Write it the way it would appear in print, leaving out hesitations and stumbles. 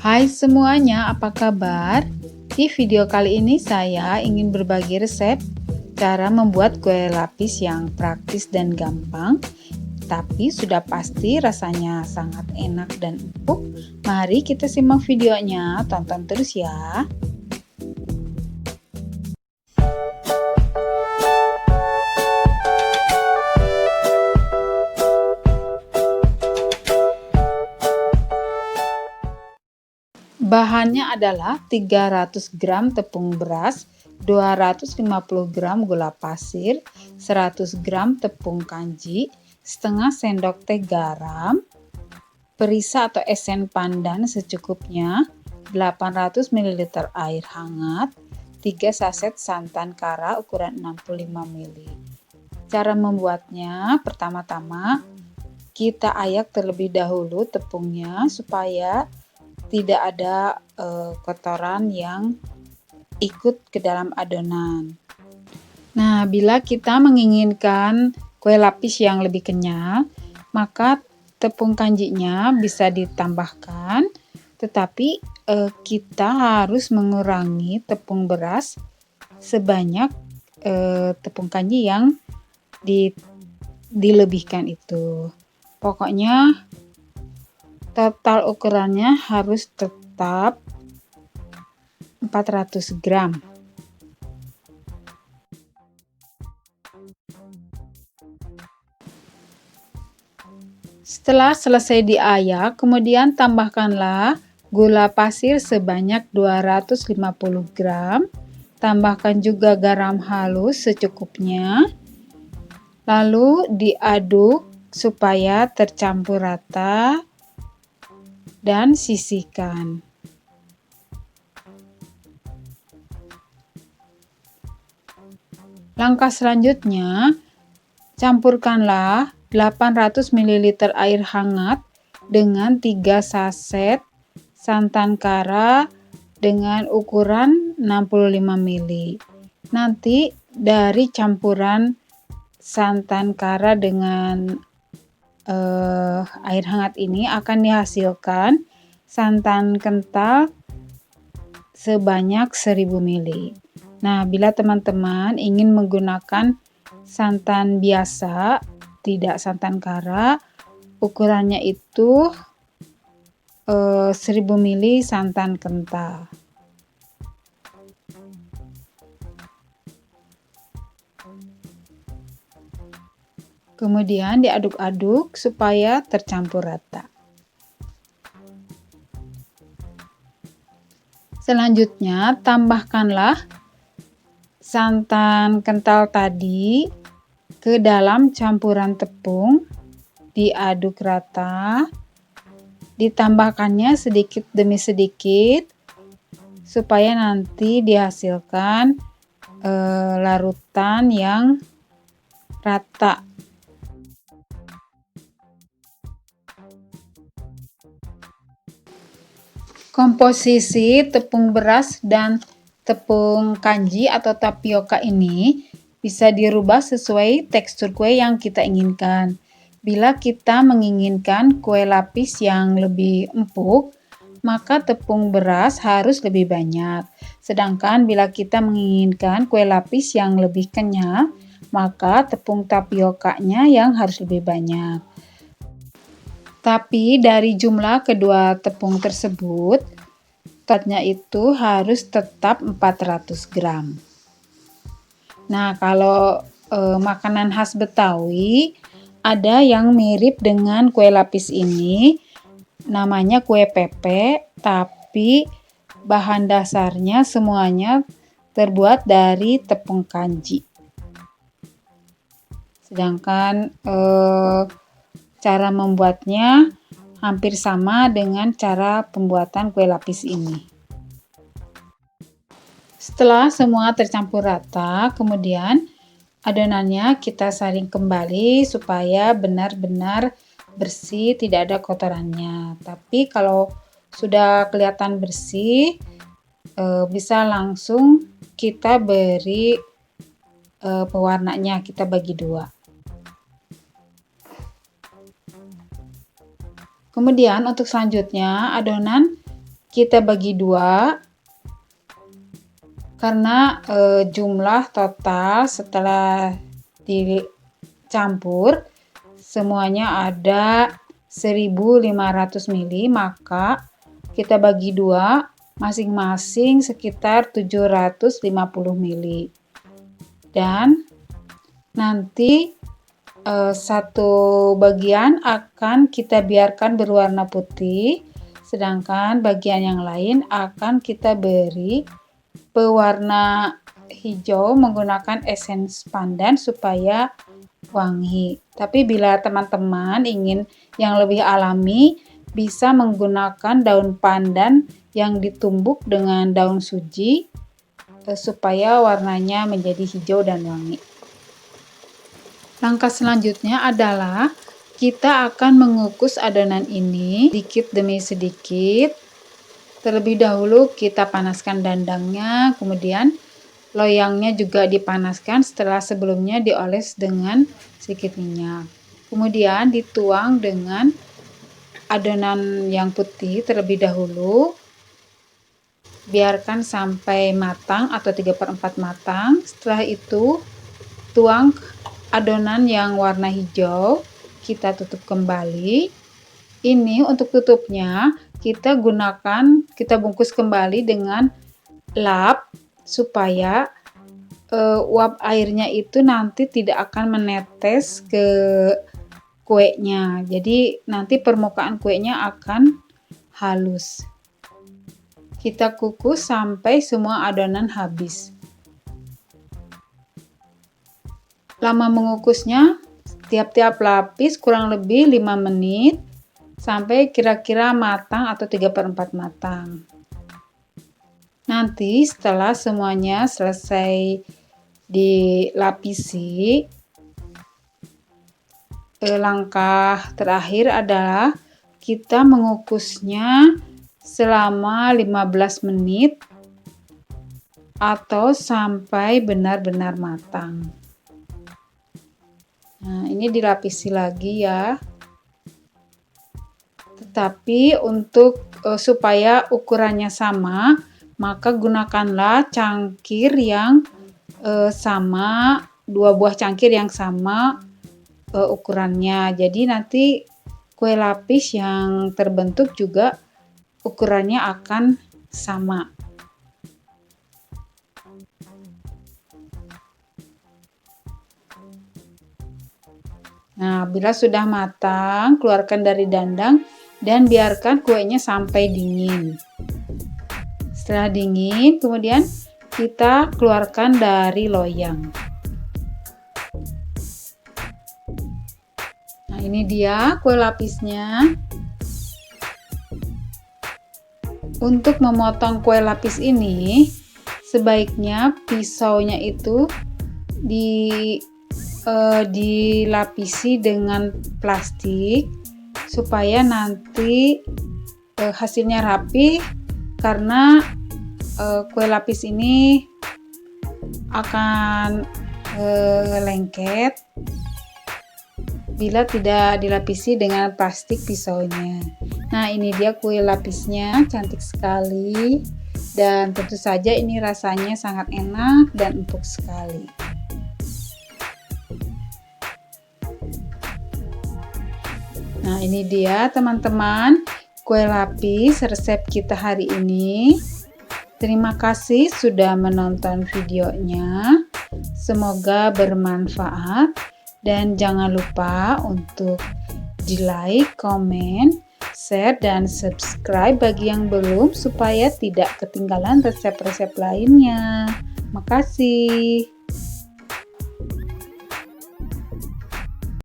Hai semuanya, apa kabar? Di video kali ini saya ingin berbagi resep cara membuat kue lapis yang praktis dan gampang, tapi sudah pasti rasanya sangat enak dan empuk. Mari kita simak videonya, tonton terus ya. Bahannya adalah 300 gram tepung beras, 250 gram gula pasir, 100 gram tepung kanji, setengah sendok teh garam, perisa atau esen pandan secukupnya, 800 ml air hangat, 3 saset santan kara ukuran 65 ml. Cara membuatnya, pertama-tama kita ayak terlebih dahulu tepungnya supaya tidak ada kotoran yang ikut ke dalam adonan. Nah, bila kita menginginkan kue lapis yang lebih kenyal, maka tepung kanjinya bisa ditambahkan, tetapi kita harus mengurangi tepung beras sebanyak tepung kanji yang dilebihkan itu. Pokoknya total ukurannya harus tetap 400 gram. Setelah selesai diayak, kemudian tambahkanlah gula pasir sebanyak 250 gram. Tambahkan juga garam halus secukupnya. Lalu diaduk supaya tercampur rata dan sisihkan. Langkah selanjutnya, campurkanlah 800 ml air hangat dengan 3 saset santan kara dengan ukuran 65 ml. Nanti dari campuran santan kara dengan air hangat ini akan dihasilkan santan kental sebanyak 1000 ml. Nah, bila teman-teman ingin menggunakan santan biasa, tidak santan kara, ukurannya itu 1000 ml santan kental. Kemudian diaduk-aduk supaya tercampur rata. Selanjutnya, tambahkanlah santan kental tadi ke dalam campuran tepung, diaduk rata, ditambahkannya sedikit demi sedikit supaya nanti dihasilkan larutan yang rata. Komposisi tepung beras dan tepung kanji atau tapioka ini bisa dirubah sesuai tekstur kue yang kita inginkan. Bila kita menginginkan kue lapis yang lebih empuk, maka tepung beras harus lebih banyak. Sedangkan bila kita menginginkan kue lapis yang lebih kenyal, maka tepung tapiokanya yang harus lebih banyak. Tapi dari jumlah kedua tepung tersebut, beratnya itu harus tetap 400 gram. Nah, kalau makanan khas Betawi, ada yang mirip dengan kue lapis ini, namanya kue pepek, tapi bahan dasarnya semuanya terbuat dari tepung kanji. Sedangkan cara membuatnya hampir sama dengan cara pembuatan kue lapis ini. Setelah semua tercampur rata, kemudian adonannya kita saring kembali supaya benar-benar bersih, tidak ada kotorannya. Tapi kalau sudah kelihatan bersih, bisa langsung kita beri pewarnanya, kita bagi dua. Kemudian untuk selanjutnya adonan kita bagi 2 karena jumlah total setelah dicampur semuanya ada 1500 ml, maka kita bagi 2 masing-masing sekitar 750 ml. Dan nanti satu bagian akan kita biarkan berwarna putih, sedangkan bagian yang lain akan kita beri pewarna hijau menggunakan esens pandan supaya wangi. Tapi bila teman-teman ingin yang lebih alami, bisa menggunakan daun pandan yang ditumbuk dengan daun suji supaya warnanya menjadi hijau dan wangi. Langkah selanjutnya adalah kita akan mengukus adonan ini sedikit demi sedikit. Terlebih dahulu kita panaskan dandangnya, kemudian loyangnya juga dipanaskan setelah sebelumnya dioles dengan sedikit minyak. Kemudian dituang dengan adonan yang putih terlebih dahulu. Biarkan sampai matang atau 3/4 matang. Setelah itu tuang adonan yang warna hijau, kita tutup kembali. Ini untuk tutupnya kita bungkus kembali dengan lap supaya uap airnya itu nanti tidak akan menetes ke kuenya. Jadi nanti permukaan kuenya akan halus. Kita kukus sampai semua adonan habis. Lama mengukusnya tiap-tiap lapis kurang lebih 5 menit sampai kira-kira matang atau 3/4 matang. Nanti setelah semuanya selesai dilapisi, langkah terakhir adalah kita mengukusnya selama 15 menit atau sampai benar-benar matang. Nah, ini dilapisi lagi ya. Tetapi untuk supaya ukurannya sama, maka gunakanlah cangkir yang sama, 2 buah cangkir yang sama ukurannya. Jadi nanti kue lapis yang terbentuk juga ukurannya akan sama. Nah, bila sudah matang, keluarkan dari dandang dan biarkan kuenya sampai dingin. Setelah dingin, kemudian kita keluarkan dari loyang. Nah, ini dia kue lapisnya. Untuk memotong kue lapis ini, sebaiknya pisaunya itu dilapisi dengan plastik supaya nanti hasilnya rapi, karena kue lapis ini akan lengket bila tidak dilapisi dengan plastik pisaunya. Nah, ini dia kue lapisnya, cantik sekali dan tentu saja ini rasanya sangat enak dan empuk sekali. Nah, ini dia teman-teman kue lapis resep kita hari ini. Terima kasih sudah menonton videonya. Semoga bermanfaat dan jangan lupa untuk di-like, komen, share, dan subscribe bagi yang belum supaya tidak ketinggalan resep-resep lainnya. Makasih.